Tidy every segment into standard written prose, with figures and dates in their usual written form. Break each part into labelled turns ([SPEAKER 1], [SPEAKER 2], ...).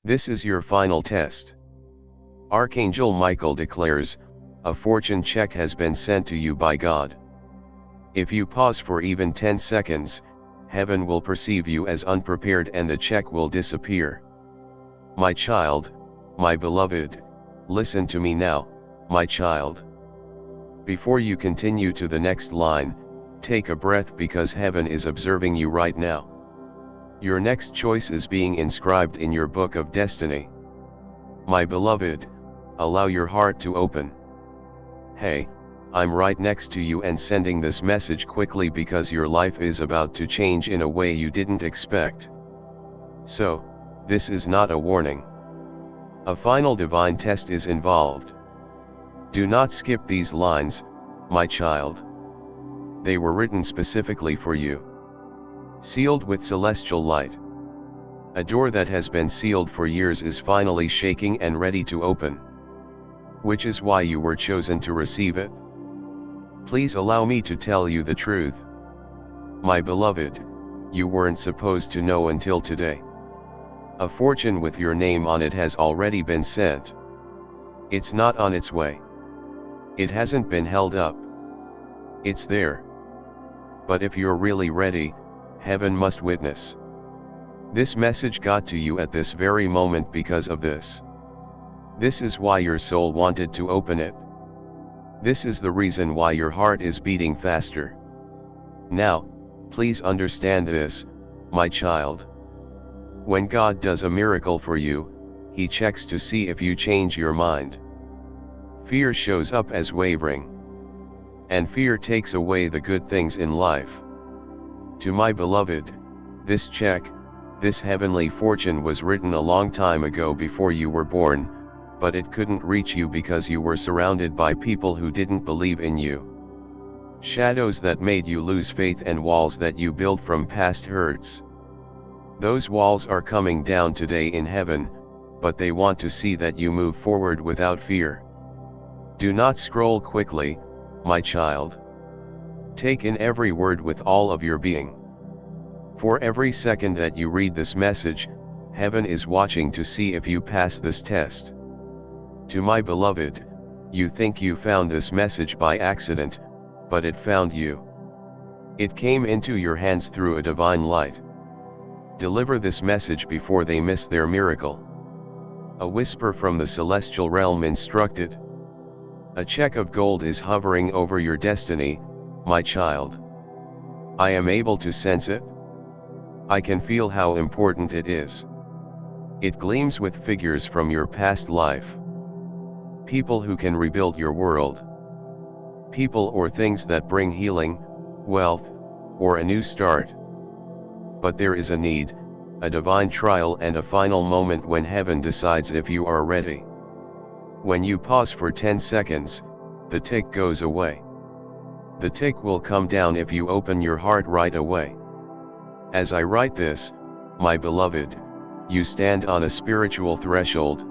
[SPEAKER 1] This is your final test. Archangel Michael declares, a fortune check has been sent to you by God. If you pause for even 10 seconds, heaven will perceive you as unprepared and the check will disappear. My child, my beloved, listen to me now, my child. Before you continue to the next line, take a breath because heaven is observing you right now. Your next choice is being inscribed in your book of destiny. My beloved, allow your heart to open. Hey, I'm right next to you and sending this message quickly because your life is about to change in a way you didn't expect. So, this is not a warning. A final divine test is involved. Do not skip these lines, my child. They were written specifically for you. Sealed with celestial light. A door that has been sealed for years is finally shaking and ready to open. Which is why you were chosen to receive it. Please allow me to tell you the truth. My beloved, you weren't supposed to know until today. A fortune with your name on it has already been sent. It's not on its way. It hasn't been held up. It's there. But if you're really ready, heaven must witness. This message got to you at this very moment because of this. This is why your soul wanted to open it. This is the reason why your heart is beating faster. Now, please understand this, my child. When God does a miracle for you, He checks to see if you change your mind. Fear shows up as wavering. And fear takes away the good things in life. To my beloved, this check, this heavenly fortune was written a long time ago before you were born, but it couldn't reach you because you were surrounded by people who didn't believe in you. Shadows that made you lose faith and walls that you built from past hurts. Those walls are coming down today in heaven, but they want to see that you move forward without fear. Do not scroll quickly, my child. Take in every word with all of your being. For every second that you read this message, heaven is watching to see if you pass this test. To my beloved, you think you found this message by accident, but it found you. It came into your hands through a divine light. Deliver this message before they miss their miracle. A whisper from the celestial realm instructed. A check of gold is hovering over your destiny, my child. I am able to sense it. I can feel how important it is. It gleams with figures from your past life. People who can rebuild your world. People or things that bring healing, wealth, or a new start. But there is a need, a divine trial and a final moment when heaven decides if you are ready. When you pause for 10 seconds, the tick goes away. The tick will come down if you open your heart right away. As I write this, my beloved, you stand on a spiritual threshold.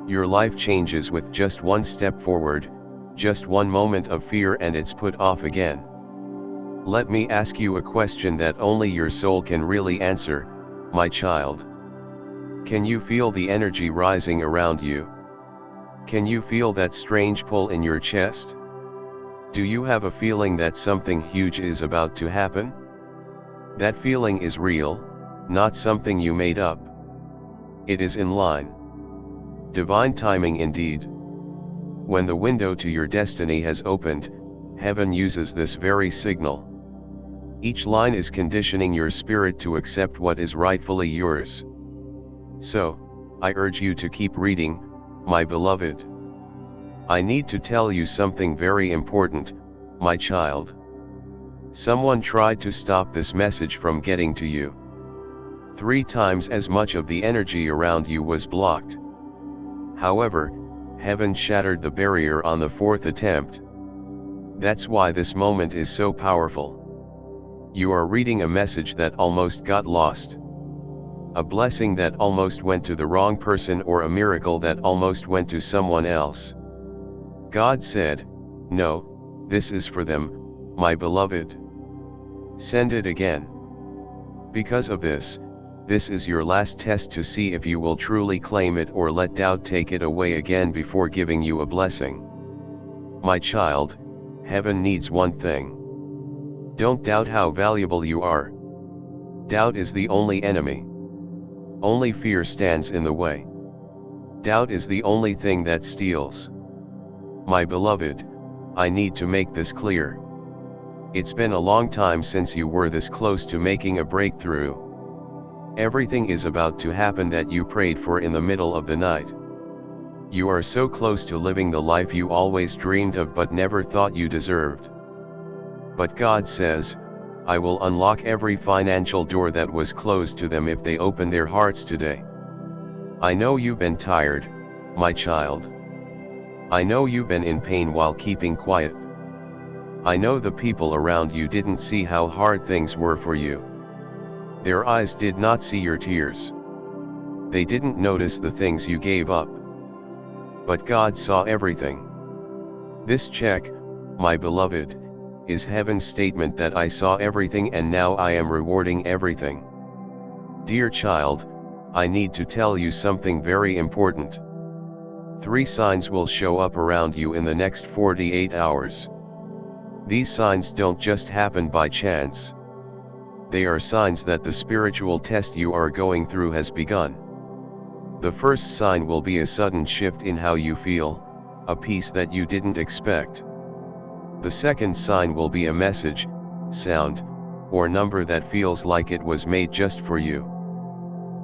[SPEAKER 1] Your life changes with just one step forward, just one moment of fear and it's put off again. Let me ask you a question that only your soul can really answer, my child. Can you feel the energy rising around you? Can you feel that strange pull in your chest? Do you have a feeling that something huge is about to happen? That feeling is real, not something you made up. It is in line. Divine timing indeed. When the window to your destiny has opened, heaven uses this very signal. Each line is conditioning your spirit to accept what is rightfully yours. So, I urge you to keep reading, my beloved. I need to tell you something very important, my child. Someone tried to stop this message from getting to you. 3 times as much of the energy around you was blocked. However, heaven shattered the barrier on the 4th attempt. That's why this moment is so powerful. You are reading a message that almost got lost. A blessing that almost went to the wrong person or a miracle that almost went to someone else. God said, "No, this is for them, my beloved. Send it again." Because of this, This is your last test to see if you will truly claim it or let doubt take it away again before giving you a blessing. My child, heaven needs one thing. Don't doubt how valuable you are. Doubt is the only enemy. Only fear stands in the way. Doubt is the only thing that steals. My beloved, I need to make this clear. It's been a long time since you were this close to making a breakthrough. Everything is about to happen that you prayed for in the middle of the night. You are so close to living the life you always dreamed of but never thought you deserved. But God says, I will unlock every financial door that was closed to them if they open their hearts today. I know you've been tired, my child. I know you've been in pain while keeping quiet. I know the people around you didn't see how hard things were for you. Their eyes did not see your tears. They didn't notice the things you gave up. But God saw everything. This check, my beloved, is heaven's statement that I saw everything and now I am rewarding everything. Dear child, I need to tell you something very important. 3 signs will show up around you in the next 48 hours. These signs don't just happen by chance. They are signs that the spiritual test you are going through has begun. The first sign will be a sudden shift in how you feel, a peace that you didn't expect. The second sign will be a message, sound, or number that feels like it was made just for you.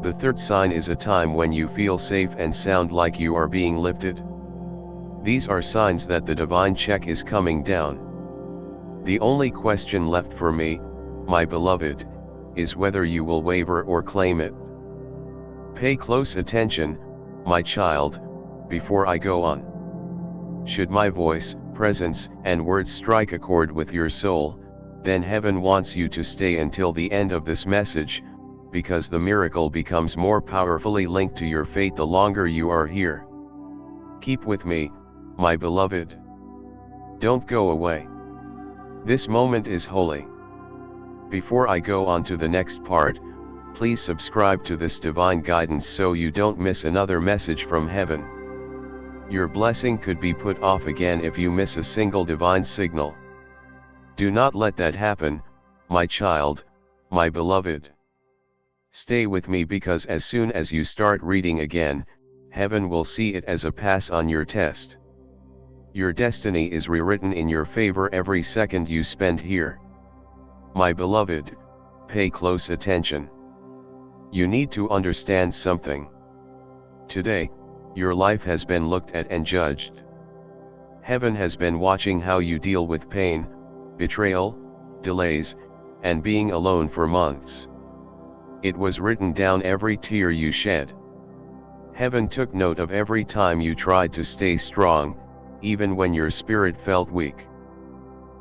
[SPEAKER 1] The third sign is a time when you feel safe and sound like you are being lifted. These are signs that the divine check is coming down. The only question left for me, my beloved, is whether you will waver or claim it. Pay close attention, my child, before I go on. Should my voice, presence, and words strike a chord with your soul, then heaven wants you to stay until the end of this message, because the miracle becomes more powerfully linked to your fate the longer you are here. Keep with me, my beloved. Don't go away. This moment is holy. Before I go on to the next part, please subscribe to this divine guidance so you don't miss another message from heaven. Your blessing could be put off again if you miss a single divine signal. Do not let that happen, my child, my beloved. Stay with me because as soon as you start reading again, heaven will see it as a pass on your test. Your destiny is rewritten in your favor every second you spend here. My beloved, pay close attention. You need to understand something. Today, your life has been looked at and judged. Heaven has been watching how you deal with pain, betrayal, delays, and being alone for months. It was written down every tear you shed. Heaven took note of every time you tried to stay strong, even when your spirit felt weak.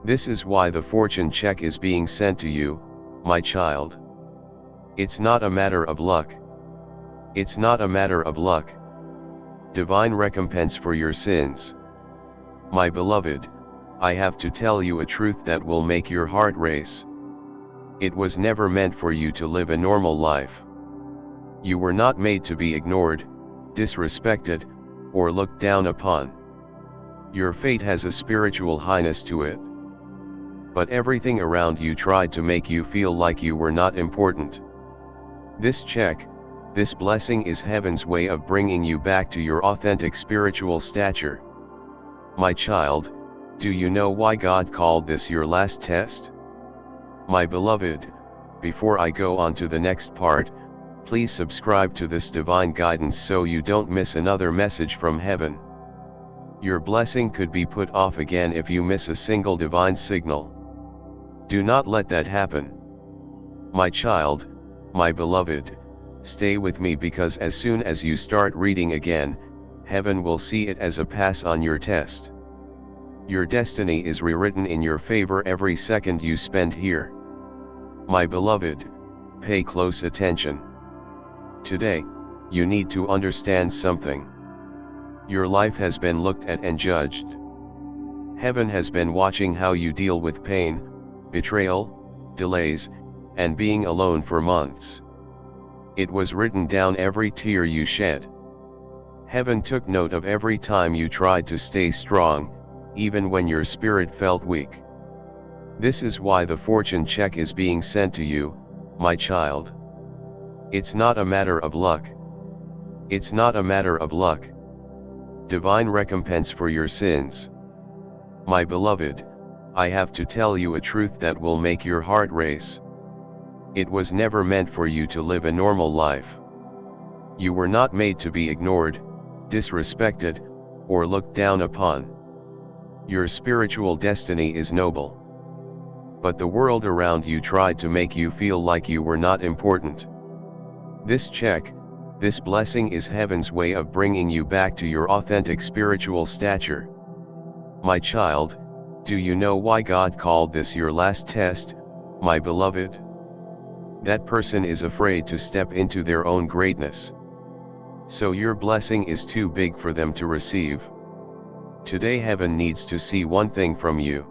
[SPEAKER 1] This is why the fortune check is being sent to you, my child. It's not a matter of luck. It's not a matter of luck. Divine recompense for your sins. My beloved, I have to tell you a truth that will make your heart race. It was never meant for you to live a normal life. You were not made to be ignored, disrespected, or looked down upon. Your fate has a spiritual highness to it. But everything around you tried to make you feel like you were not important. This check, this blessing is heaven's way of bringing you back to your authentic spiritual stature. My child, do you know why God called this your last test? My beloved, before I go on to the next part, please subscribe to this divine guidance so you don't miss another message from heaven. Your blessing could be put off again if you miss a single divine signal. Do not let that happen. My child, my beloved, stay with me because as soon as you start reading again, heaven will see it as a pass on your test. Your destiny is rewritten in your favor every second you spend here. My beloved, pay close attention. Today, you need to understand something. Your life has been looked at and judged. Heaven has been watching how you deal with pain, betrayal, delays, and being alone for months. It was written down every tear you shed. Heaven took note of every time you tried to stay strong, even when your spirit felt weak. This is why the fortune check is being sent to you, my child. It's not a matter of luck. It's not a matter of luck. Divine recompense for your sins. My beloved, I have to tell you a truth that will make your heart race. It was never meant for you to live a normal life. You were not made to be ignored, disrespected, or looked down upon. Your spiritual destiny is noble. But the world around you tried to make you feel like you were not important. This check, this blessing is heaven's way of bringing you back to your authentic spiritual stature. My child, do you know why God called this your last test, my beloved? That person is afraid to step into their own greatness. So your blessing is too big for them to receive. Today heaven needs to see one thing from you.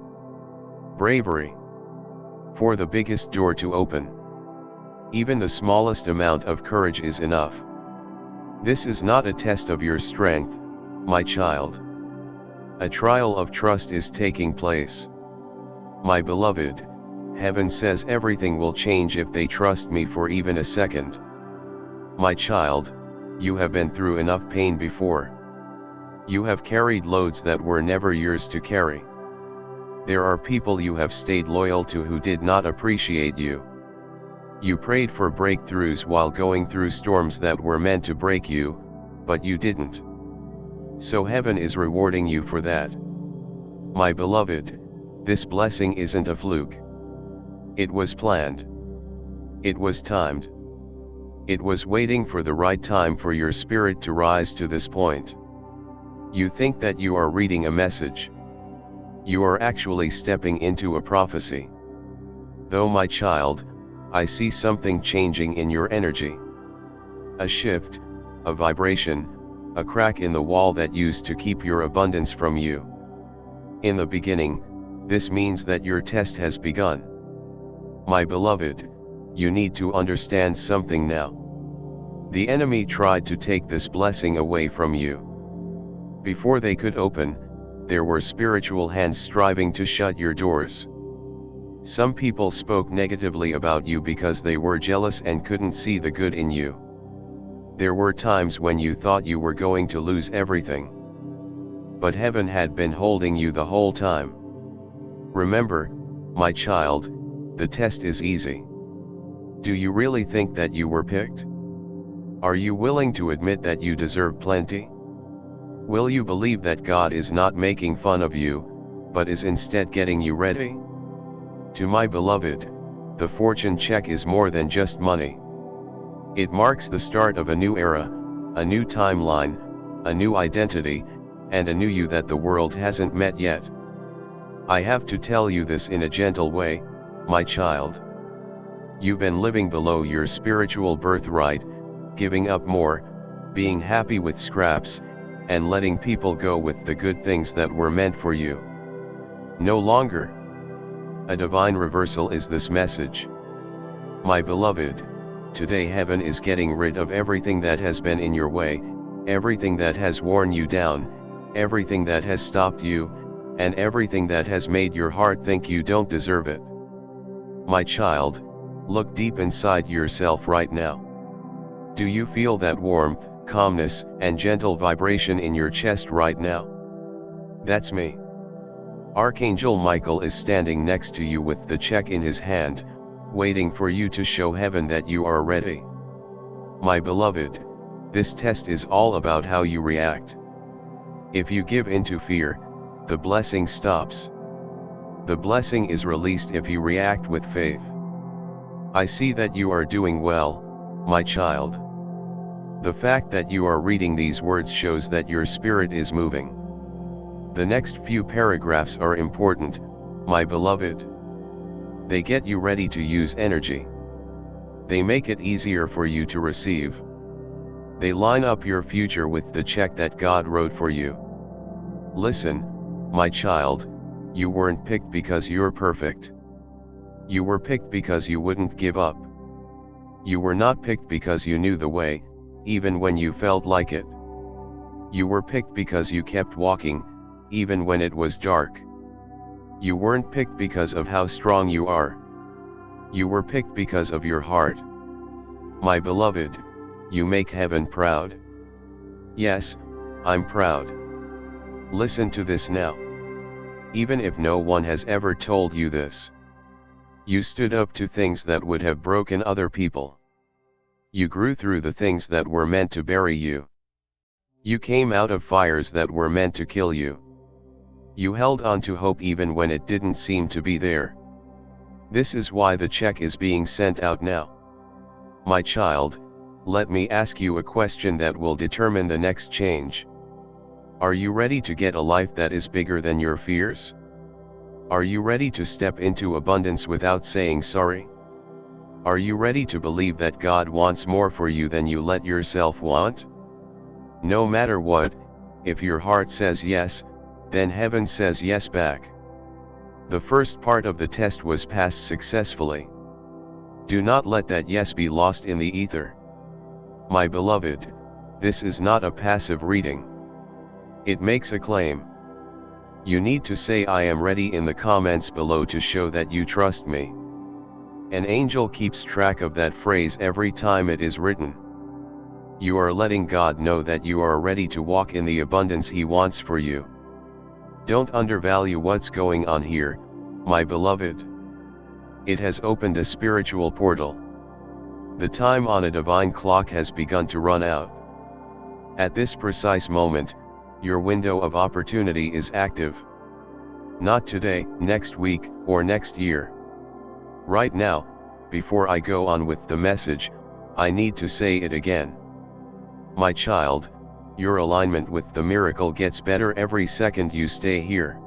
[SPEAKER 1] Bravery. For the biggest door to open. Even the smallest amount of courage is enough. This is not a test of your strength, my child. A trial of trust is taking place. My beloved, heaven says everything will change if they trust me for even a second. My child, you have been through enough pain before. You have carried loads that were never yours to carry. There are people you have stayed loyal to who did not appreciate you. You prayed for breakthroughs while going through storms that were meant to break you, but you didn't. So heaven is rewarding you for that. My beloved, this blessing isn't a fluke. It was planned. It was timed. It was waiting for the right time for your spirit to rise to this point. You think that you are reading a message. You are actually stepping into a prophecy. Though my child, I see something changing in your energy. A shift, a vibration, a crack in the wall that used to keep your abundance from you. In the beginning, this means that your test has begun. My beloved, you need to understand something now. The enemy tried to take this blessing away from you. Before they could open, there were spiritual hands striving to shut your doors. Some people spoke negatively about you because they were jealous and couldn't see the good in you. There were times when you thought you were going to lose everything. But heaven had been holding you the whole time. Remember, my child, the test is easy. Do you really think that you were picked? Are you willing to admit that you deserve plenty? Will you believe that God is not making fun of you, but is instead getting you ready? To my beloved, the fortune check is more than just money. It marks the start of a new era, a new timeline, a new identity, and a new you that the world hasn't met yet. I have to tell you this in a gentle way, my child. You've been living below your spiritual birthright, giving up more, being happy with scraps, and letting people go with the good things that were meant for you. No longer. A divine reversal is this message. My beloved, today heaven is getting rid of everything that has been in your way, everything that has worn you down, everything that has stopped you, and everything that has made your heart think you don't deserve it. My child, look deep inside yourself right now. Do you feel that warmth, calmness, and gentle vibration in your chest right now? That's me. Archangel Michael is standing next to you with the check in his hand, waiting for you to show heaven that you are ready. My beloved, this test is all about how you react. If you give into fear, the blessing stops. The blessing is released if you react with faith. I see that you are doing well, my child. The fact that you are reading these words shows that your spirit is moving. The next few paragraphs are important, my beloved. They get you ready to use energy. They make it easier for you to receive. They line up your future with the check that God wrote for you. Listen, my child, you weren't picked because you're perfect. You were picked because you wouldn't give up. You were not picked because you knew the way, even when you felt like it. You were picked because you kept walking, even when it was dark. You weren't picked because of how strong you are. You were picked because of your heart. My beloved, you make heaven proud. Yes, I'm proud. Listen to this now. Even if no one has ever told you this. You stood up to things that would have broken other people. You grew through the things that were meant to bury you. You came out of fires that were meant to kill you. You held on to hope even when it didn't seem to be there. This is why the check is being sent out now. My child, let me ask you a question that will determine the next change. Are you ready to get a life that is bigger than your fears? Are you ready to step into abundance without saying sorry? Are you ready to believe that God wants more for you than you let yourself want? No matter what, if your heart says yes, then heaven says yes back. The first part of the test was passed successfully. Do not let that yes be lost in the ether. My beloved, this is not a passive reading. It makes a claim. You need to say I am ready in the comments below to show that you trust me. An angel keeps track of that phrase every time it is written. You are letting God know that you are ready to walk in the abundance He wants for you. Don't undervalue what's going on here, my beloved. It has opened a spiritual portal. The time on a divine clock has begun to run out. At this precise moment, your window of opportunity is active. Not today, next week, or next year. Right now, before I go on with the message, I need to say it again. My child, your alignment with the miracle gets better every second you stay here.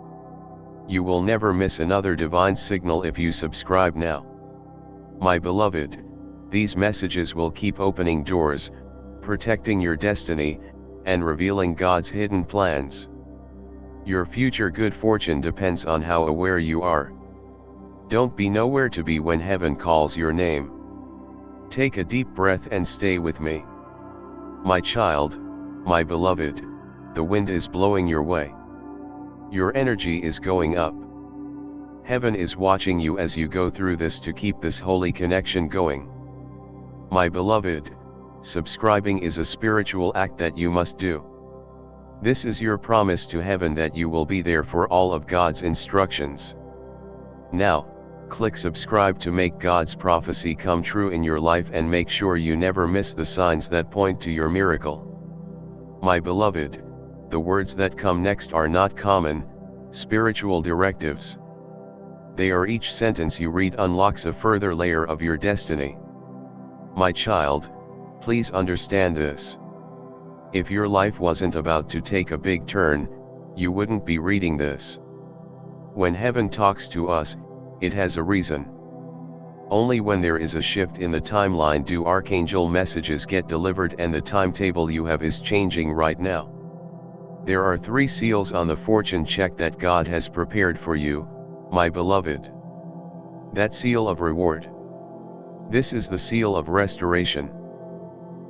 [SPEAKER 1] You will never miss another divine signal if you subscribe now. My beloved, these messages will keep opening doors, protecting your destiny, and revealing God's hidden plans. Your future good fortune depends on how aware you are. Don't be nowhere to be when heaven calls your name. Take a deep breath and stay with me. My child, my beloved, the wind is blowing your way. Your energy is going up. Heaven is watching you as you go through this to keep this holy connection going. My beloved, subscribing is a spiritual act that you must do. This is your promise to heaven that you will be there for all of God's instructions. Now, click subscribe to make God's prophecy come true in your life and make sure you never miss the signs that point to your miracle. My beloved, the words that come next are not common, spiritual directives. They are each sentence you read unlocks a further layer of your destiny. My child, please understand this. If your life wasn't about to take a big turn, you wouldn't be reading this. When heaven talks to us, it has a reason. Only when there is a shift in the timeline do Archangel messages get delivered, and the timetable you have is changing right now. There are 3 seals on the fortune check that God has prepared for you, my beloved. That seal of reward. This is the seal of restoration.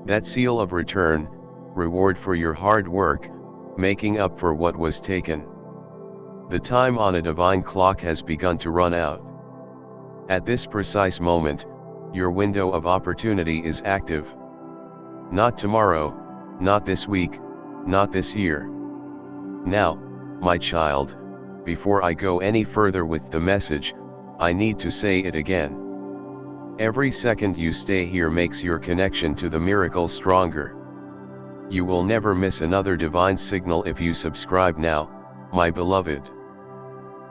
[SPEAKER 1] That seal of return, reward for your hard work, making up for what was taken. The time on a divine clock has begun to run out. At this precise moment, your window of opportunity is active. Not tomorrow, not this week, not this year. Now, my child, before I go any further with the message, I need to say it again. Every second you stay here makes your connection to the miracle stronger. You will never miss another divine signal if you subscribe now, my beloved.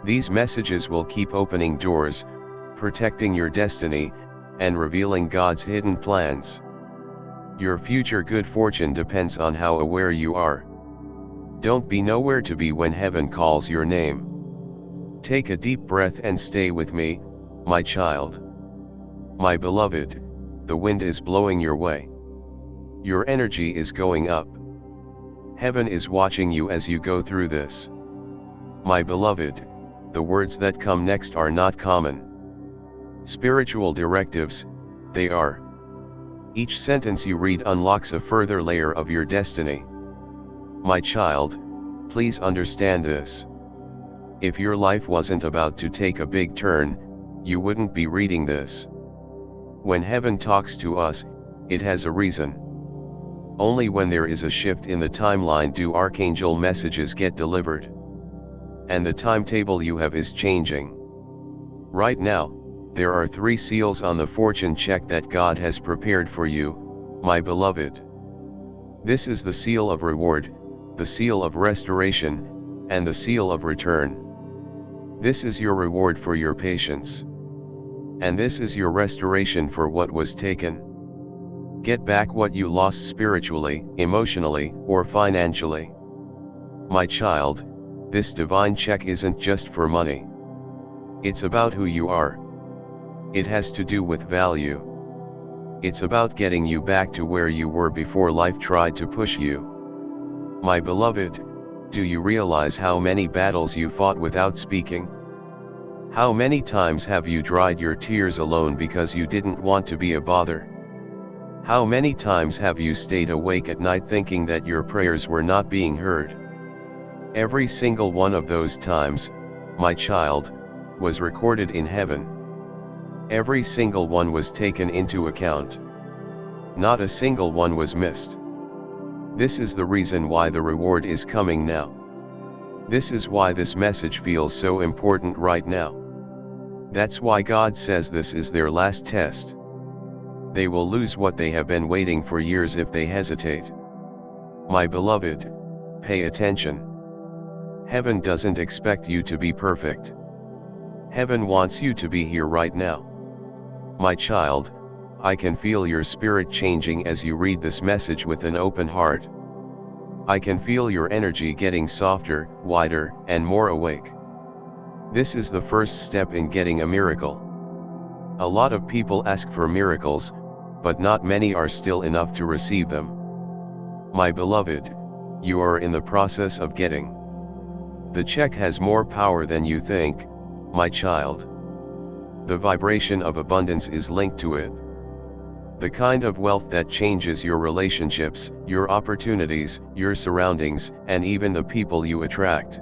[SPEAKER 1] These messages will keep opening doors, protecting your destiny, and revealing God's hidden plans. Your future good fortune depends on how aware you are. Don't be nowhere to be when heaven calls your name. Take a deep breath and stay with me, my child. My beloved, the wind is blowing your way. Your energy is going up. Heaven is watching you as you go through this. My beloved, the words that come next are not common. Spiritual directives, they are. Each sentence you read unlocks a further layer of your destiny. My child, please understand this. If your life wasn't about to take a big turn, you wouldn't be reading this. When heaven talks to us, it has a reason. Only when there is a shift in the timeline do archangel messages get delivered. And the timetable you have is changing. Right now, there are 3 seals on the fortune check that God has prepared for you, my beloved. This is the seal of reward, the seal of restoration, and the seal of return. This is your reward for your patience. And this is your restoration for what was taken. Get back what you lost spiritually, emotionally, or financially. My child, this divine check isn't just for money. It's about who you are. It has to do with value. It's about getting you back to where you were before life tried to push you. My beloved, do you realize how many battles you fought without speaking? How many times have you dried your tears alone because you didn't want to be a bother? How many times have you stayed awake at night thinking that your prayers were not being heard? Every single one of those times, my child, was recorded in heaven. Every single one was taken into account. Not a single one was missed. This is the reason why the reward is coming now. This is why this message feels so important right now. That's why God says this is their last test. They will lose what they have been waiting for years if they hesitate. My beloved, pay attention. Heaven doesn't expect you to be perfect. Heaven wants you to be here right now. My child, I can feel your spirit changing as you read this message with an open heart. I can feel your energy getting softer, wider, and more awake. This is the first step in getting a miracle. A lot of people ask for miracles, but not many are still enough to receive them. My beloved, you are in the process of getting. The check has more power than you think, my child. The vibration of abundance is linked to it. The kind of wealth that changes your relationships, your opportunities, your surroundings, and even the people you attract.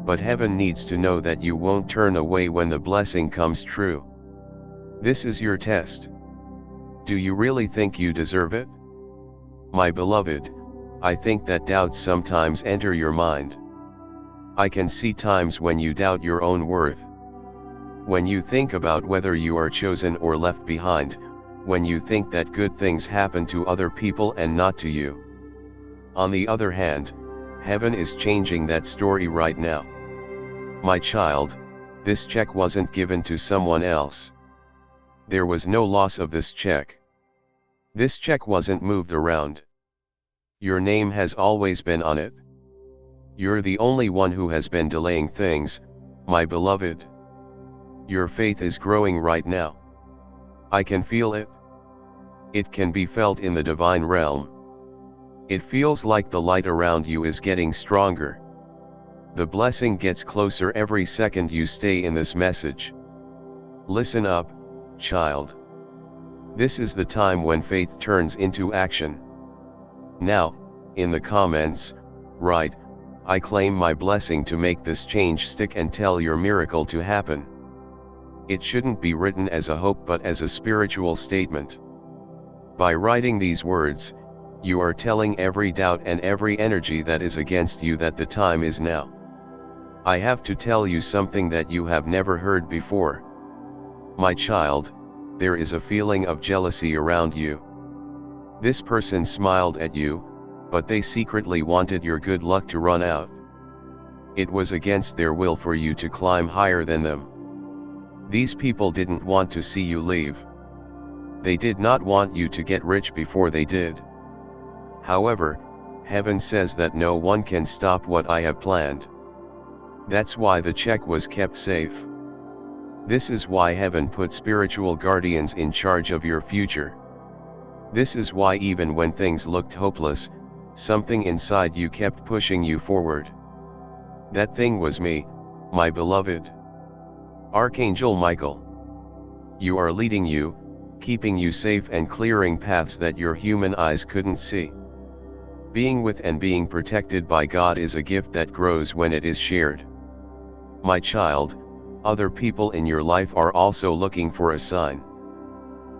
[SPEAKER 1] But heaven needs to know that you won't turn away when the blessing comes true. This is your test. Do you really think you deserve it? My beloved, I think that doubts sometimes enter your mind. I can see times when you doubt your own worth. When you think about whether you are chosen or left behind, when you think that good things happen to other people and not to you. On the other hand, heaven is changing that story right now. My child, this check wasn't given to someone else. There was no loss of this check. This check wasn't moved around. Your name has always been on it. You're the only one who has been delaying things, my beloved. Your faith is growing right now. I can feel it. It can be felt in the divine realm. It feels like the light around you is getting stronger. The blessing gets closer every second you stay in this message. Listen up, child. This is the time when faith turns into action. Now, in the comments, write, I claim my blessing to make this change stick, and tell your miracle to happen. It shouldn't be written as a hope but as a spiritual statement. By writing these words, you are telling every doubt and every energy that is against you that the time is now. I have to tell you something that you have never heard before. My child, there is a feeling of jealousy around you. This person smiled at you, but they secretly wanted your good luck to run out. It was against their will for you to climb higher than them. These people didn't want to see you leave. They did not want you to get rich before they did. However, heaven says that no one can stop what I have planned. That's why the check was kept safe. This is why heaven put spiritual guardians in charge of your future. This is why even when things looked hopeless, something inside you kept pushing you forward. That thing was me, my beloved. Archangel Michael. You are leading you, keeping you safe and clearing paths that your human eyes couldn't see. Being with and being protected by God is a gift that grows when it is shared. My child, other people in your life are also looking for a sign.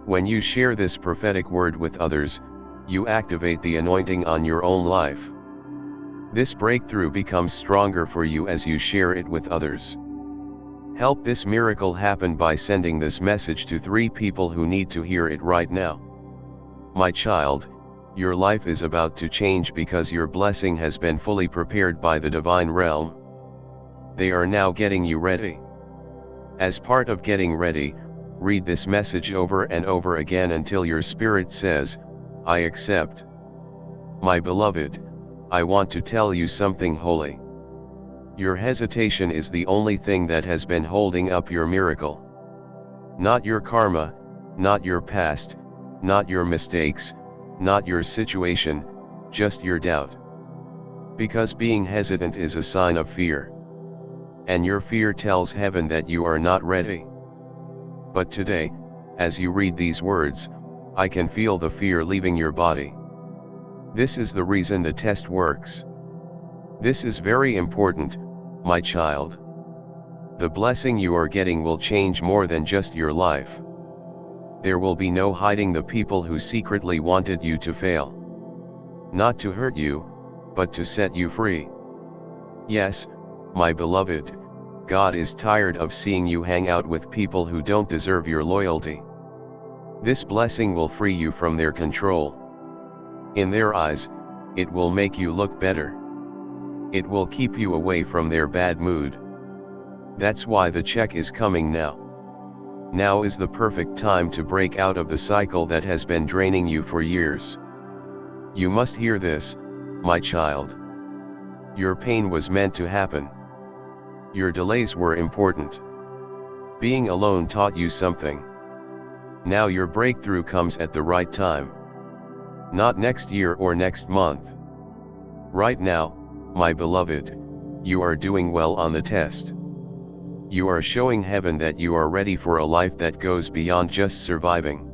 [SPEAKER 1] When you share this prophetic word with others, you activate the anointing on your own life. This breakthrough becomes stronger for you as you share it with others. Help this miracle happen by sending this message to 3 people who need to hear it right now. My child, your life is about to change because your blessing has been fully prepared by the divine realm. They are now getting you ready. As part of getting ready, read this message over and over again until your spirit says, I accept. My beloved, I want to tell you something holy. Your hesitation is the only thing that has been holding up your miracle. Not your karma, not your past, not your mistakes, not your situation, just your doubt. Because being hesitant is a sign of fear. And your fear tells heaven that you are not ready. But today, as you read these words, I can feel the fear leaving your body. This is the reason the test works. This is very important, my child. The blessing you are getting will change more than just your life. There will be no hiding the people who secretly wanted you to fail. Not to hurt you, but to set you free. Yes, my beloved, God is tired of seeing you hang out with people who don't deserve your loyalty. This blessing will free you from their control. In their eyes, it will make you look better. It will keep you away from their bad mood. That's why the check is coming now. Now is the perfect time to break out of the cycle that has been draining you for years. You must hear this, my child. Your pain was meant to happen. Your delays were important. Being alone taught you something. Now your breakthrough comes at the right time. Not next year or next month. Right now, my beloved, you are doing well on the test. You are showing heaven that you are ready for a life that goes beyond just surviving.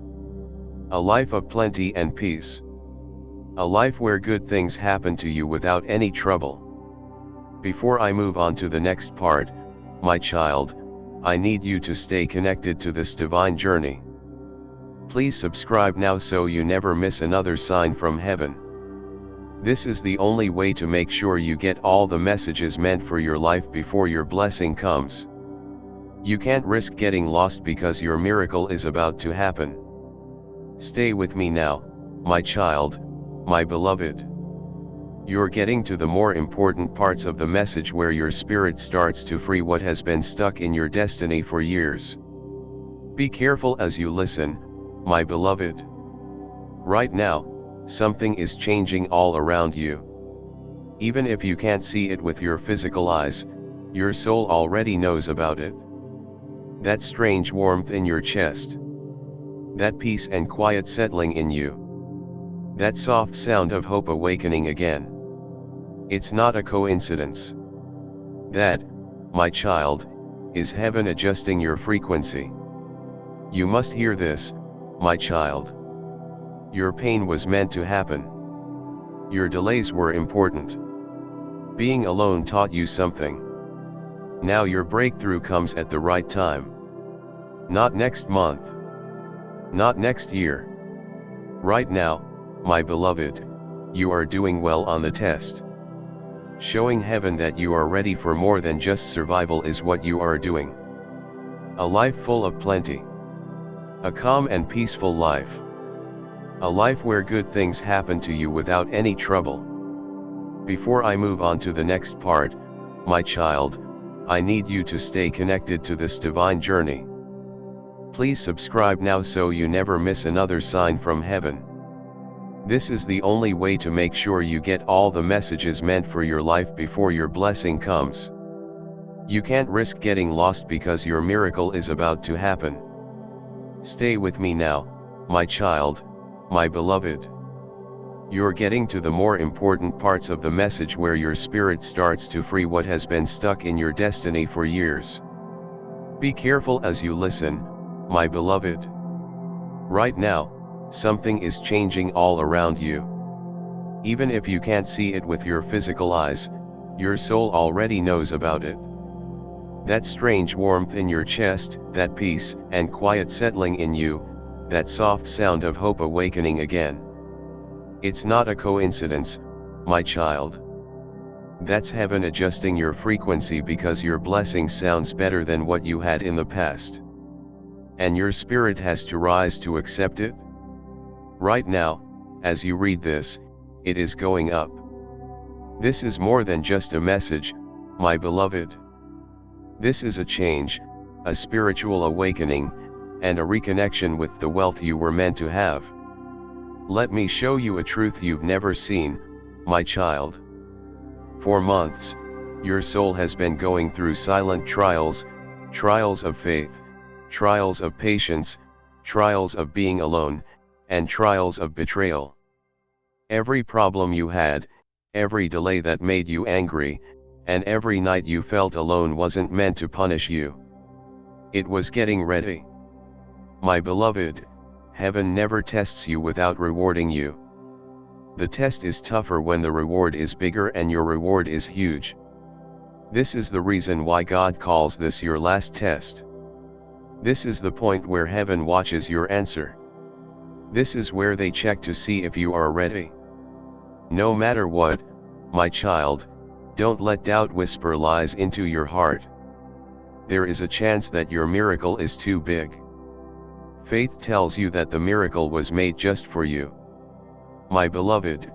[SPEAKER 1] A life of plenty and peace. A life where good things happen to you without any trouble. Before I move on to the next part, my child, I need you to stay connected to this divine journey. Please subscribe now so you never miss another sign from heaven. This is the only way to make sure you get all the messages meant for your life before your blessing comes. You can't risk getting lost because your miracle is about to happen. Stay with me now, my child, my beloved. You're getting to the more important parts of the message where your spirit starts to free what has been stuck in your destiny for years. Be careful as you listen, my beloved. Right now, something is changing all around you. Even if you can't see it with your physical eyes, your soul already knows about it. That strange warmth in your chest. That peace and quiet settling in you. That soft sound of hope awakening again. It's not a coincidence. That, my child, is heaven adjusting your frequency. You must hear this, my child. Your pain was meant to happen. Your delays were important. Being alone taught you something. Now your breakthrough comes at the right time. Not next month. Not next year. Right now, my beloved, you are doing well on the test. Showing heaven that you are ready for more than just survival is what you are doing. A life full of plenty. A calm and peaceful life. A life where good things happen to you without any trouble. Before I move on to the next part, my child, I need you to stay connected to this divine journey. Please subscribe now so you never miss another sign from heaven. This is the only way to make sure you get all the messages meant for your life before your blessing comes. You can't risk getting lost because your miracle is about to happen. Stay with me now, my child, my beloved. You're getting to the more important parts of the message where your spirit starts to free what has been stuck in your destiny for years. Be careful as you listen, my beloved. Right now, something is changing all around you. Even if you can't see it with your physical eyes, your soul already knows about it. That strange warmth in your chest, that peace and quiet settling in you, that soft sound of hope awakening again. It's not a coincidence, my child. That's heaven adjusting your frequency because your blessing sounds better than what you had in the past. And your spirit has to rise to accept it. Right now, as you read this, it is going up. This is more than just a message, my beloved. This is a change, a spiritual awakening, and a reconnection with the wealth you were meant to have. Let me show you a truth you've never seen, my child. For months, your soul has been going through silent trials, trials of faith, trials of patience, trials of being alone, and trials of betrayal. Every problem you had, every delay that made you angry, and every night you felt alone wasn't meant to punish you. It was getting ready. My beloved, heaven never tests you without rewarding you. The test is tougher when the reward is bigger and your reward is huge. This is the reason why God calls this your last test. This is the point where heaven watches your answer. This is where they check to see if you are ready. No matter what, my child, don't let doubt whisper lies into your heart. There is a chance that your miracle is too big. Faith tells you that the miracle was made just for you. My beloved,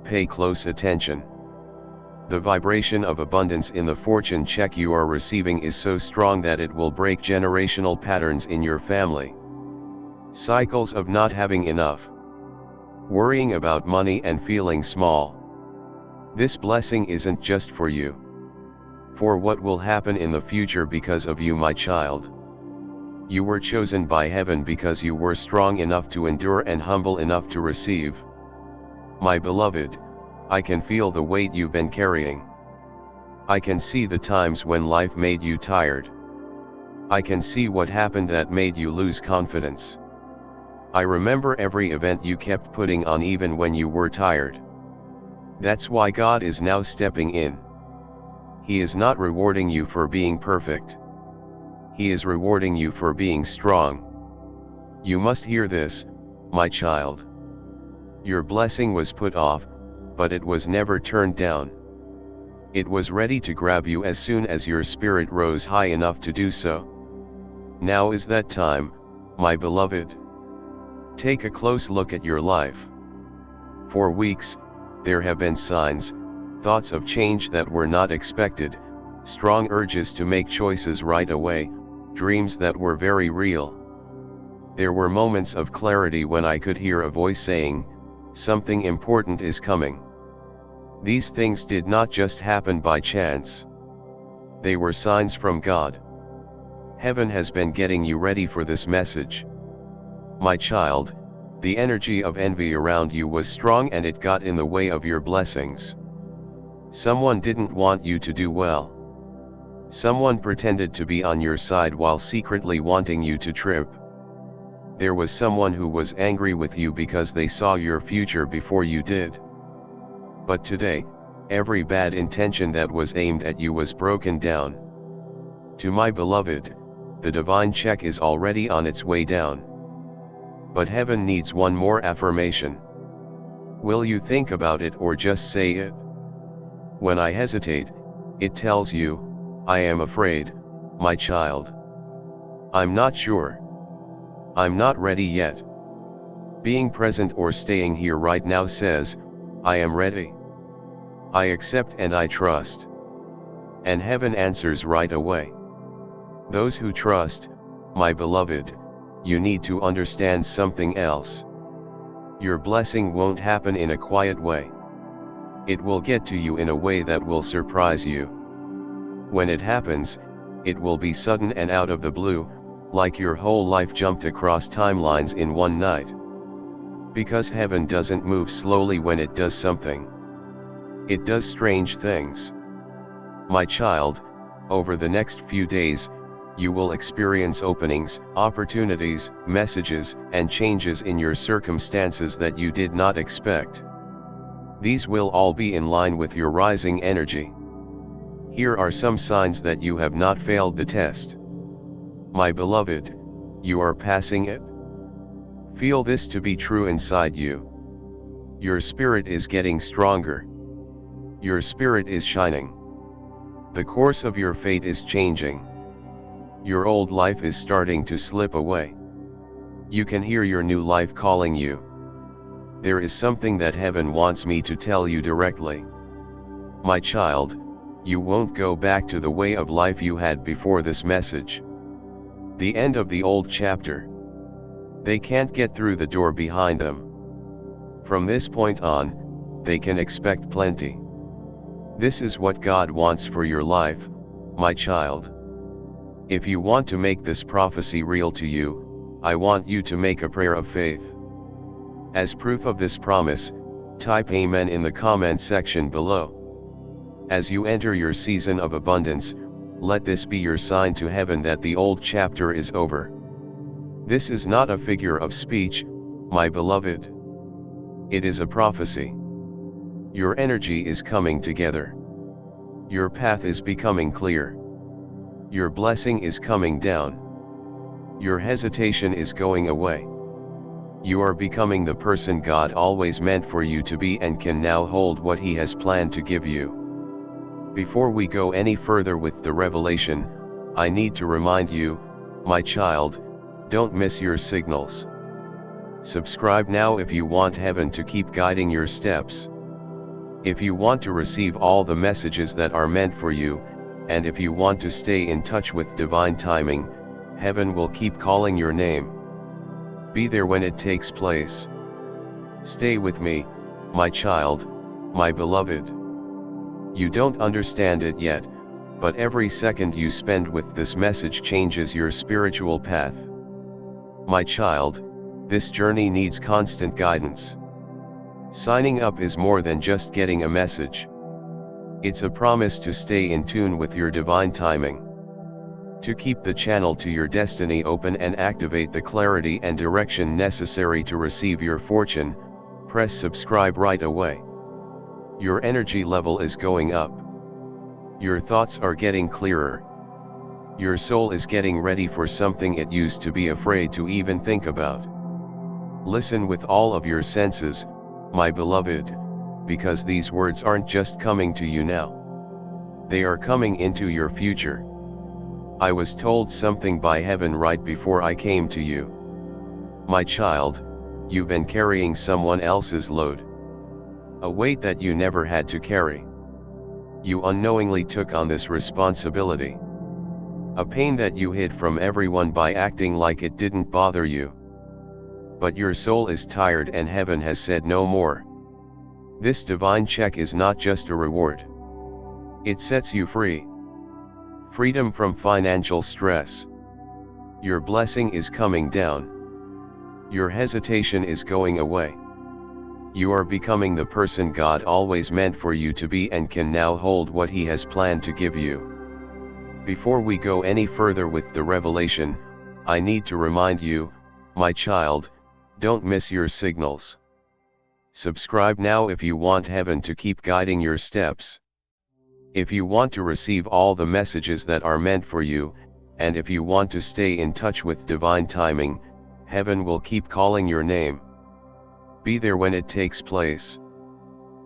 [SPEAKER 1] pay close attention. The vibration of abundance in the fortune check you are receiving is so strong that it will break generational patterns in your family. Cycles of not having enough. Worrying about money and feeling small. This blessing isn't just for you. For what will happen in the future because of you, my child. You were chosen by heaven because you were strong enough to endure and humble enough to receive. My beloved, I can feel the weight you've been carrying. I can see the times when life made you tired. I can see what happened that made you lose confidence. I remember every event you kept putting on even when you were tired. That's why God is now stepping in. He is not rewarding you for being perfect. He is rewarding you for being strong. You must hear this, my child. Your blessing was put off, but it was never turned down. It was ready to grab you as soon as your spirit rose high enough to do so. Now is that time, my beloved. Take a close look at your life. For weeks, there have been signs, thoughts of change that were not expected, strong urges to make choices right away, dreams that were very real. There were moments of clarity when I could hear a voice saying, "Something important is coming." These things did not just happen by chance. They were signs from God. Heaven has been getting you ready for this message. My child, the energy of envy around you was strong and it got in the way of your blessings. Someone didn't want you to do well. Someone pretended to be on your side while secretly wanting you to trip. There was someone who was angry with you because they saw your future before you did. But today, every bad intention that was aimed at you was broken down. To my beloved, the divine check is already on its way down. But heaven needs one more affirmation. Will you think about it or just say it? When I hesitate, it tells you, I am afraid, my child. I'm not sure. I'm not ready yet. Being present or staying here right now says, I am ready. I accept and I trust. And heaven answers right away. Those who trust, my beloved, you need to understand something else. Your blessing won't happen in a quiet way. It will get to you in a way that will surprise you. When it happens, it will be sudden and out of the blue, like your whole life jumped across timelines in one night. Because heaven doesn't move slowly when it does something. It does strange things. My child, over the next few days, you will experience openings, opportunities, messages, and changes in your circumstances that you did not expect. These will all be in line with your rising energy. Here are some signs that you have not failed the test. My beloved, you are passing it. Feel this to be true inside you. Your spirit is getting stronger. Your spirit is shining. The course of your fate is changing. Your old life is starting to slip away. You can hear your new life calling you. There is something that heaven wants me to tell you directly. My child, you won't go back to the way of life you had before this message. The end of the old chapter. They can't get through the door behind them. From this point on, they can expect plenty. This is what God wants for your life, my child. If you want to make this prophecy real to you, I want you to make a prayer of faith. As proof of this promise, type Amen in the comment section below. As you enter your season of abundance, let this be your sign to heaven that the old chapter is over. This is not a figure of speech, my beloved. It is a prophecy. Your energy is coming together. Your path is becoming clear. Your blessing is coming down. Your hesitation is going away. You are becoming the person God always meant for you to be and can now hold what He has planned to give you. Before we go any further with the revelation, I need to remind you, my child, don't miss your signals. Subscribe now if you want heaven to keep guiding your steps. If you want to receive all the messages that are meant for you, and if you want to stay in touch with divine timing, heaven will keep calling your name. Be there when it takes place. Stay with me, my child, my beloved. You don't understand it yet, but every second you spend with this message changes your spiritual path. My child, this journey needs constant guidance. Signing up is more than just getting a message. It's a promise to stay in tune with your divine timing. To keep the channel to your destiny open and activate the clarity and direction necessary to receive your fortune, press subscribe right away. Your energy level is going up. Your thoughts are getting clearer. Your soul is getting ready for something it used to be afraid to even think about. Listen with all of your senses, my beloved, because these words aren't just coming to you now. They are coming into your future. I was told something by heaven right before I came to you. My child, you've been carrying someone else's load. A weight that you never had to carry. You unknowingly took on this responsibility. A pain that you hid from everyone by acting like it didn't bother you. But your soul is tired and heaven has said no more. This divine check is not just a reward. It sets you free. Freedom from financial stress. Your blessing is coming down. Your hesitation is going away. You are becoming the person God always meant for you to be and can now hold what He has planned to give you. Before we go any further with the revelation, I need to remind you, my child, don't miss your signals. Subscribe now if you want heaven to keep guiding your steps. If you want to receive all the messages that are meant for you, and if you want to stay in touch with divine timing, heaven will keep calling your name. Be there when it takes place.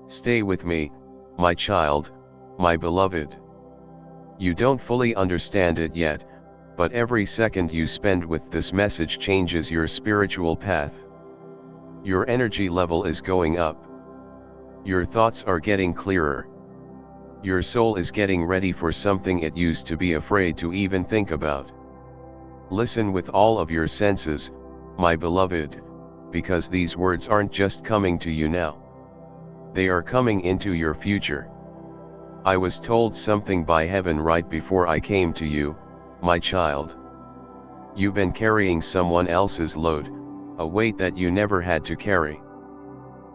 [SPEAKER 1] Stay with me, my child, my beloved. You don't fully understand it yet, but every second you spend with this message changes your spiritual path. Your energy level is going up. Your thoughts are getting clearer. Your soul is getting ready for something it used to be afraid to even think about. Listen with all of your senses, my beloved, because these words aren't just coming to you now. They are coming into your future. I was told something by heaven right before I came to you, my child. You've been carrying someone else's load, a weight that you never had to carry.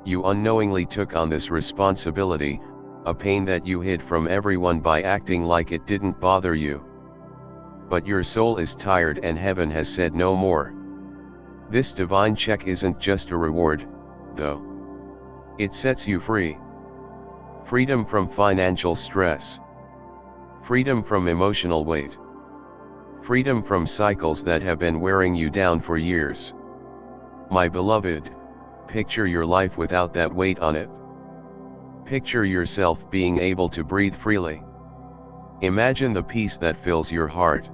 [SPEAKER 1] You unknowingly took on this responsibility, a pain that you hid from everyone by acting like it didn't bother you. but your soul is tired and heaven has said no more. This divine check isn't just a reward, though. It sets you free. Freedom from financial stress. Freedom from emotional weight. Freedom from cycles that have been wearing you down for years. My beloved, picture your life without that weight on it. Picture yourself being able to breathe freely. Imagine the peace that fills your heart.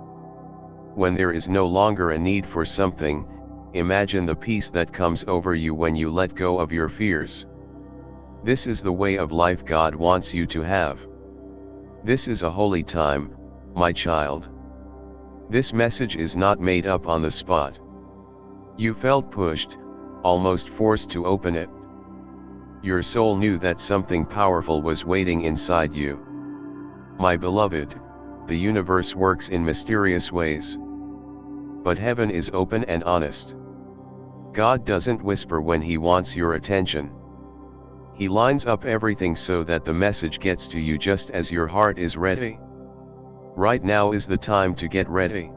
[SPEAKER 1] When there is no longer a need for something, imagine the peace that comes over you when you let go of your fears. This is the way of life God wants you to have. This is a holy time, my child. This message is not made up on the spot. You felt pushed, almost forced to open it. Your soul knew that something powerful was waiting inside you. My beloved, the universe works in mysterious ways. But heaven is open and honest. God doesn't whisper when He wants your attention. He lines up everything so that the message gets to you just as your heart is ready. Right now is the time to get ready.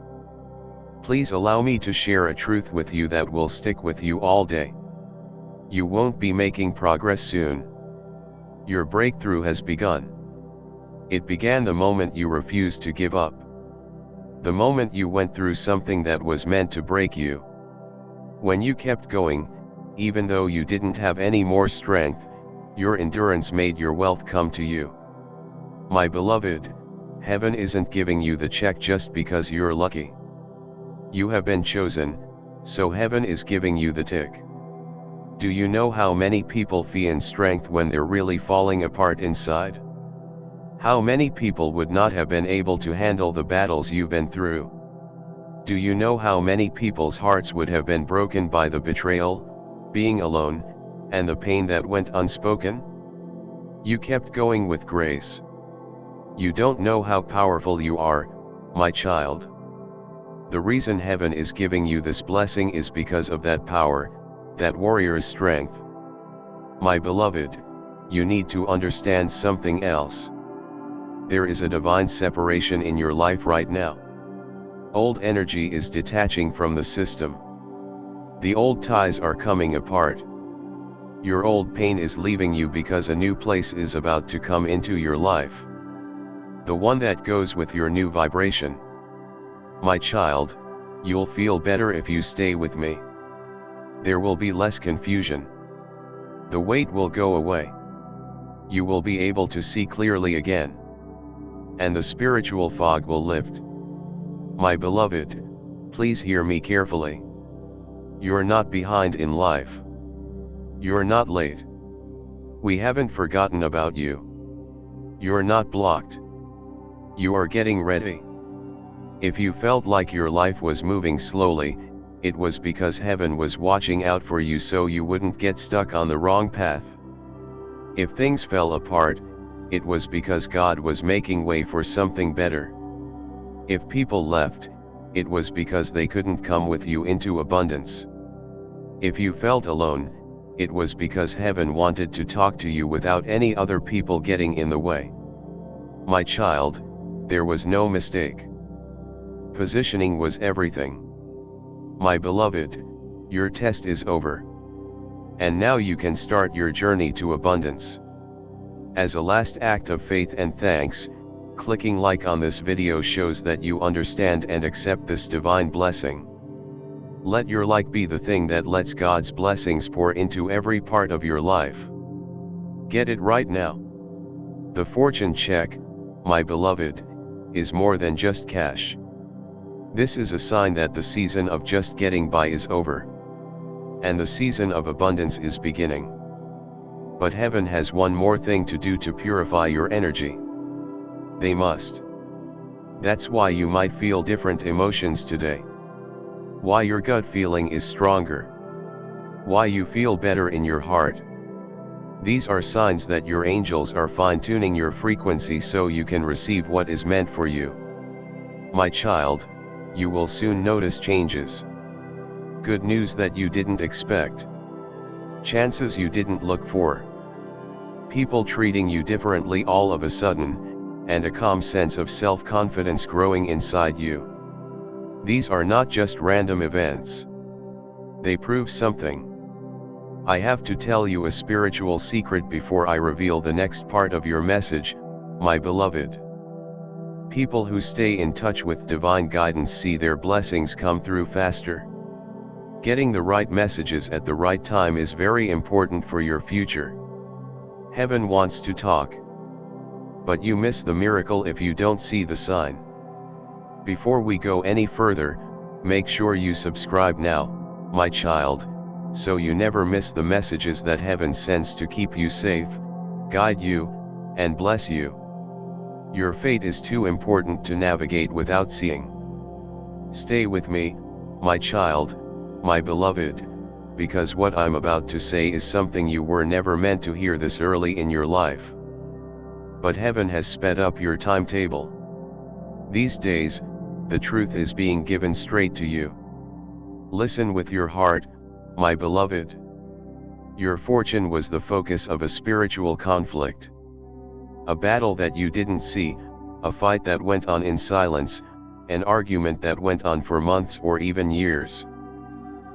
[SPEAKER 1] Please allow me to share a truth with you that will stick with you all day. You won't be making progress soon. Your breakthrough has begun. It began the moment you refused to give up. The moment you went through something that was meant to break you. When you kept going, even though you didn't have any more strength, your endurance made your wealth come to you. My beloved, heaven isn't giving you the check just because you're lucky. You have been chosen, so heaven is giving you the tick. Do you know how many people feel in strength when they're really falling apart inside? How many people would not have been able to handle the battles you've been through? Do you know how many people's hearts would have been broken by the betrayal, being alone, and the pain that went unspoken? You kept going with grace. You don't know how powerful you are, my child. The reason heaven is giving you this blessing is because of that power, that warrior's strength. My beloved, you need to understand something else. There is a divine separation in your life right now. Old energy is detaching from the system. The old ties are coming apart. Your old pain is leaving you because a new place is about to come into your life. The one that goes with your new vibration. My child, you'll feel better if you stay with me. There will be less confusion. The weight will go away. You will be able to see clearly again. And the spiritual fog will lift. My beloved, please hear me carefully. You're not behind in life. You're not late. We haven't forgotten about you. You're not blocked. You are getting ready. If you felt like your life was moving slowly, it was because heaven was watching out for you so you wouldn't get stuck on the wrong path. If things fell apart, it was because God was making way for something better. If people left, it was because they couldn't come with you into abundance. If you felt alone, it was because heaven wanted to talk to you without any other people getting in the way. My child, there was no mistake. Positioning was everything. My beloved, your test is over. And now you can start your journey to abundance. As a last act of faith and thanks, clicking like on this video shows that you understand and accept this divine blessing. Let your like be the thing that lets God's blessings pour into every part of your life. Get it right now. The fortune check, my beloved, is more than just cash. This is a sign that the season of just getting by is over. And the season of abundance is beginning. But heaven has one more thing to do to purify your energy. They must. That's why you might feel different emotions today. Why your gut feeling is stronger. Why you feel better in your heart. These are signs that your angels are fine-tuning your frequency so you can receive what is meant for you. My child, you will soon notice changes. Good news that you didn't expect. Chances you didn't look for. People treating you differently all of a sudden, and a calm sense of self-confidence growing inside you. These are not just random events. They prove something. I have to tell you a spiritual secret before I reveal the next part of your message, my beloved. People who stay in touch with divine guidance see their blessings come through faster. Getting the right messages at the right time is very important for your future. Heaven wants to talk. But you miss the miracle if you don't see the sign. Before we go any further, make sure you subscribe now, my child, so you never miss the messages that heaven sends to keep you safe, guide you, and bless you. Your fate is too important to navigate without seeing. Stay with me, my child, my beloved, because what I'm about to say is something you were never meant to hear this early in your life. But heaven has sped up your timetable. These days, the truth is being given straight to you. Listen with your heart, my beloved. Your fortune was the focus of a spiritual conflict. A battle that you didn't see, a fight that went on in silence, an argument that went on for months or even years.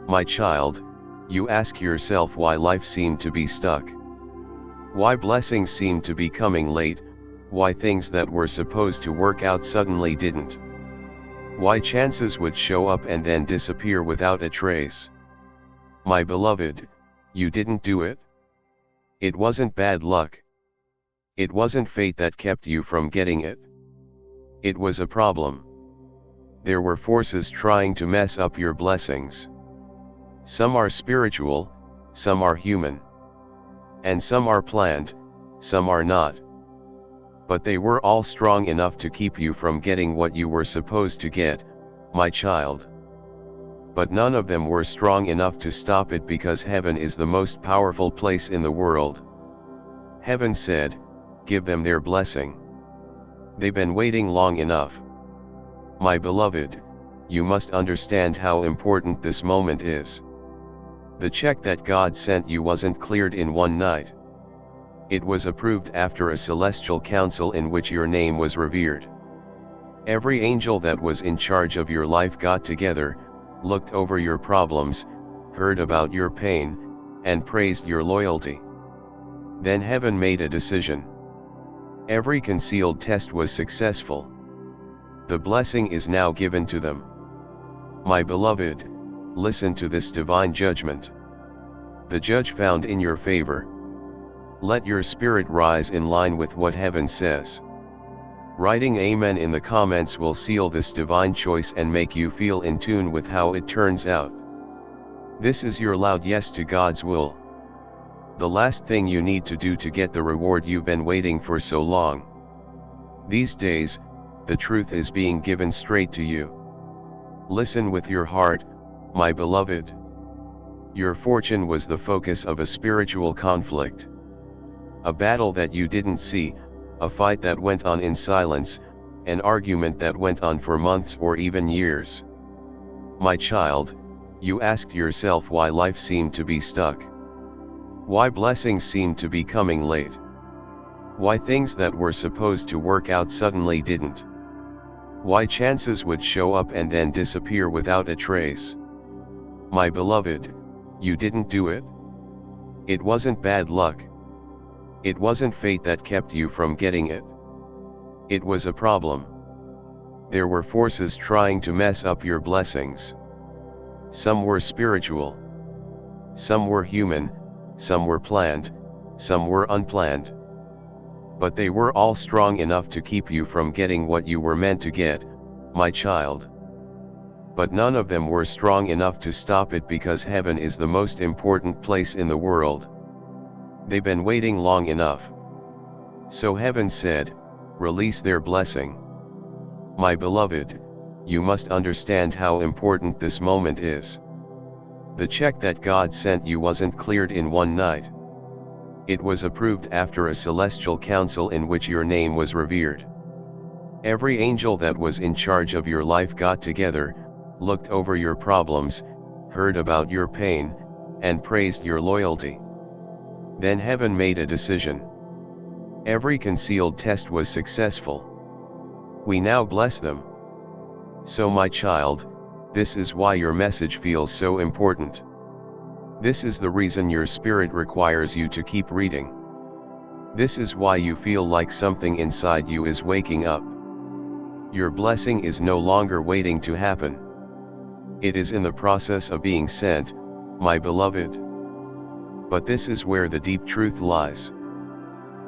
[SPEAKER 1] My child, you ask yourself why life seemed to be stuck. Why blessings seemed to be coming late, why things that were supposed to work out suddenly didn't. Why chances would show up and then disappear without a trace. My beloved, you didn't do it. It wasn't bad luck. It wasn't fate that kept you from getting it. It was a problem. There were forces trying to mess up your blessings. Some are spiritual, some are human. And some are planned, some are not. But they were all strong enough to keep you from getting what you were supposed to get, my child. But none of them were strong enough to stop it because heaven is the most powerful place in the world. Heaven said, give them their blessing. They've been waiting long enough. My beloved, you must understand how important this moment is. The check that God sent you wasn't cleared in one night. It was approved after a celestial council in which your name was revered. Every angel that was in charge of your life got together, looked over your problems, heard about your pain, and praised your loyalty. Then heaven made a decision. Every concealed test was successful. The blessing is now given to them. My beloved, listen to this divine judgment. The judge found in your favor. Let your spirit rise in line with what heaven says. Writing Amen in the comments will seal this divine choice and make you feel in tune with how it turns out. This is your loud yes to God's will. The last thing you need to do to get the reward you've been waiting for so long. These days, the truth is being given straight to you. Listen with your heart, my beloved. Your fortune was the focus of a spiritual conflict. A battle that you didn't see, a fight that went on in silence, an argument that went on for months or even years. My child, you asked yourself why life seemed to be stuck. Why blessings seemed to be coming late. Why things that were supposed to work out suddenly didn't. Why chances would show up and then disappear without a trace. My beloved, you didn't do it. It wasn't bad luck. It wasn't fate that kept you from getting it. It was a problem. There were forces trying to mess up your blessings. Some were spiritual. Some were human, some were planned, some were unplanned. But they were all strong enough to keep you from getting what you were meant to get, my child. But none of them were strong enough to stop it because heaven is the most important place in the world. They've been waiting long enough. So heaven said, release their blessing. My beloved, you must understand how important this moment is. The check that God sent you wasn't cleared in one night. It was approved after a celestial council in which your name was revered. Every angel that was in charge of your life got together, looked over your problems, heard about your pain, and praised your loyalty. Then heaven made a decision. Every concealed test was successful. We now bless them. So my child, This is why your message feels so important. This is the reason your spirit requires you to keep reading. This is why you feel like something inside you is waking up. Your blessing is no longer waiting to happen. It is in the process of being sent, my beloved. But this is where the deep truth lies.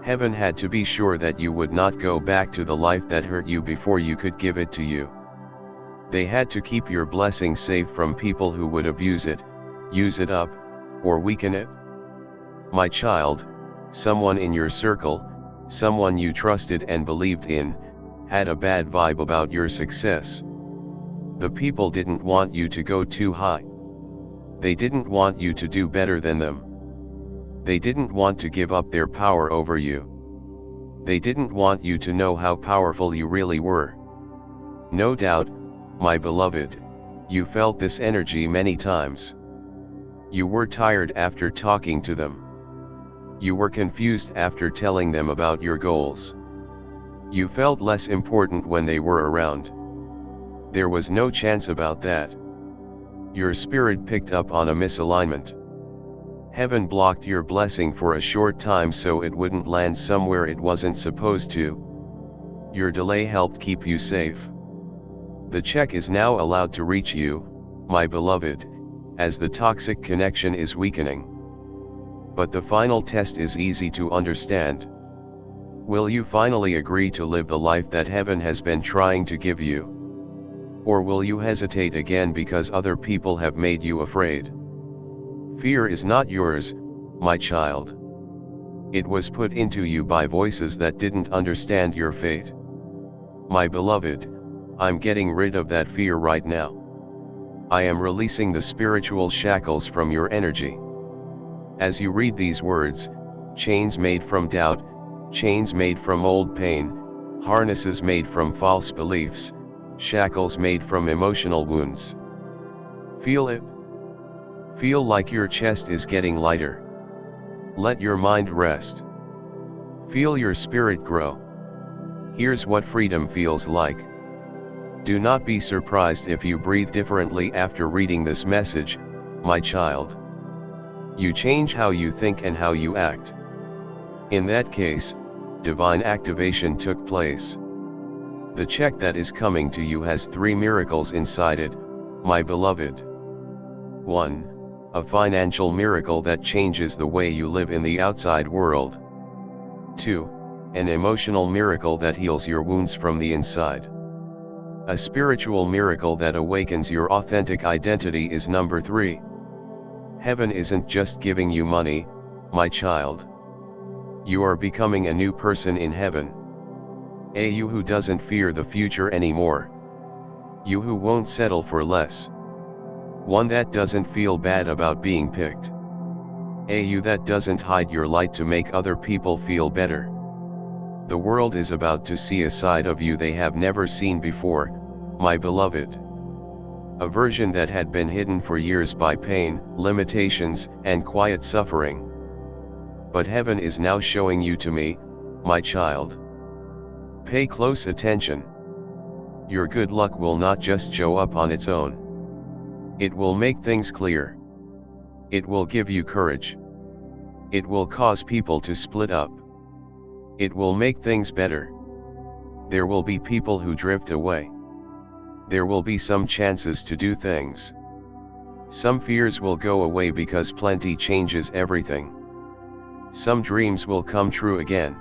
[SPEAKER 1] Heaven had to be sure that you would not go back to the life that hurt you before you could give it to you. They had to keep your blessing safe from people who would abuse it, use it up, or weaken it. My child, someone in your circle, someone you trusted and believed in, had a bad vibe about your success. The people didn't want you to go too high. They didn't want you to do better than them. They didn't want to give up their power over you. They didn't want you to know how powerful you really were. No doubt, my beloved, you felt this energy many times. You were tired after talking to them. You were confused after telling them about your goals. You felt less important when they were around. There was no chance about that. Your spirit picked up on a misalignment. Heaven blocked your blessing for a short time so it wouldn't land somewhere it wasn't supposed to. Your delay helped keep you safe. The check is now allowed to reach you, my beloved, as the toxic connection is weakening. But the final test is easy to understand. Will you finally agree to live the life that heaven has been trying to give you? Or will you hesitate again because other people have made you afraid? Fear is not yours, my child. It was put into you by voices that didn't understand your fate. My beloved, I'm getting rid of that fear right now. I am releasing the spiritual shackles from your energy. As you read these words, chains made from doubt, chains made from old pain, harnesses made from false beliefs, shackles made from emotional wounds. Feel it. Feel like your chest is getting lighter. Let your mind rest. Feel your spirit grow. Here's what freedom feels like. Do not be surprised if you breathe differently after reading this message, my child. You change how you think and how you act. In that case, divine activation took place. The check that is coming to you has 3 miracles inside it, my beloved. 1. A financial miracle that changes the way you live in the outside world. 2. An emotional miracle that heals your wounds from the inside. A spiritual miracle that awakens your authentic identity is number 3. Heaven isn't just giving you money, my child. You are becoming a new person in heaven. A you who doesn't fear the future anymore. You who won't settle for less. One that doesn't feel bad about being picked. A you that doesn't hide your light to make other people feel better. The world is about to see a side of you they have never seen before, my beloved. A version that had been hidden for years by pain, limitations, and quiet suffering. But heaven is now showing you to me, my child. Pay close attention. Your good luck will not just show up on its own. It will make things clear. It will give you courage. It will cause people to split up. It will make things better. There will be people who drift away. There will be some chances to do things. Some fears will go away because plenty changes everything. Some dreams will come true again.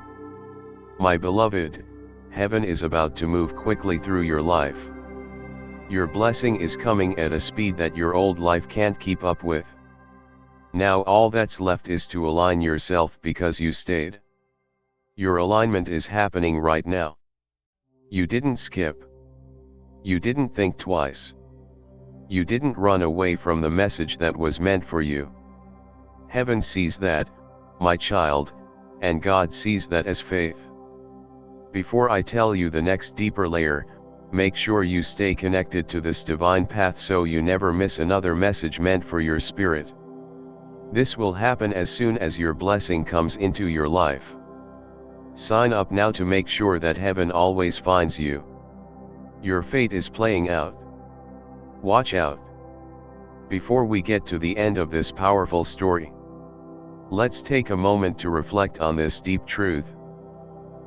[SPEAKER 1] My beloved, heaven is about to move quickly through your life. Your blessing is coming at a speed that your old life can't keep up with. Now all that's left is to align yourself because you stayed. Your alignment is happening right now. You didn't skip. You didn't think twice. You didn't run away from the message that was meant for you. Heaven sees that, my child, and God sees that as faith. Before I tell you the next deeper layer, make sure you stay connected to this divine path so you never miss another message meant for your spirit. This will happen as soon as your blessing comes into your life. Sign up now to make sure that heaven always finds you. Your fate is playing out. Watch out. Before we get to the end of this powerful story, let's take a moment to reflect on this deep truth.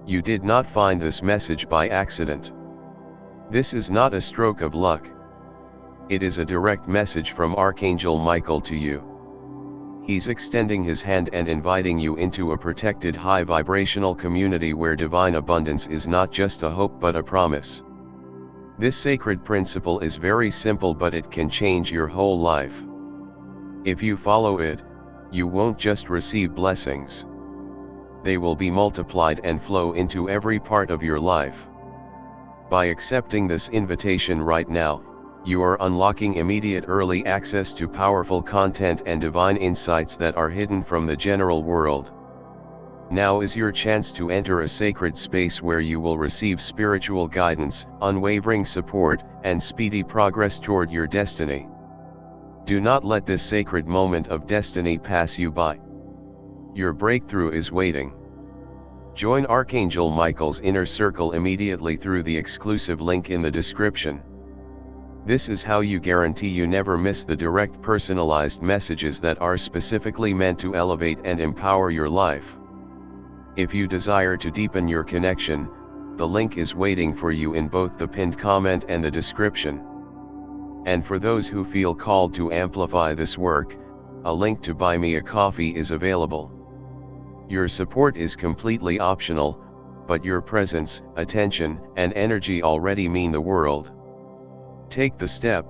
[SPEAKER 1] You did not find this message by accident. This is not a stroke of luck. It is a direct message from Archangel Michael to you. He's extending his hand and inviting you into a protected high vibrational community where divine abundance is not just a hope but a promise. This sacred principle is very simple, but it can change your whole life. If you follow it, you won't just receive blessings. They will be multiplied and flow into every part of your life. By accepting this invitation right now, you are unlocking immediate early access to powerful content and divine insights that are hidden from the general world. Now is your chance to enter a sacred space where you will receive spiritual guidance, unwavering support, and speedy progress toward your destiny. Do not let this sacred moment of destiny pass you by. Your breakthrough is waiting. Join Archangel Michael's inner circle immediately through the exclusive link in the description. This is how you guarantee you never miss the direct personalized messages that are specifically meant to elevate and empower your life. If you desire to deepen your connection, the link is waiting for you in both the pinned comment and the description. And for those who feel called to amplify this work, a link to buy me a coffee is available. Your support is completely optional, but your presence, attention, and energy already mean the world. Take the step.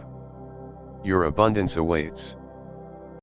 [SPEAKER 1] Your abundance awaits.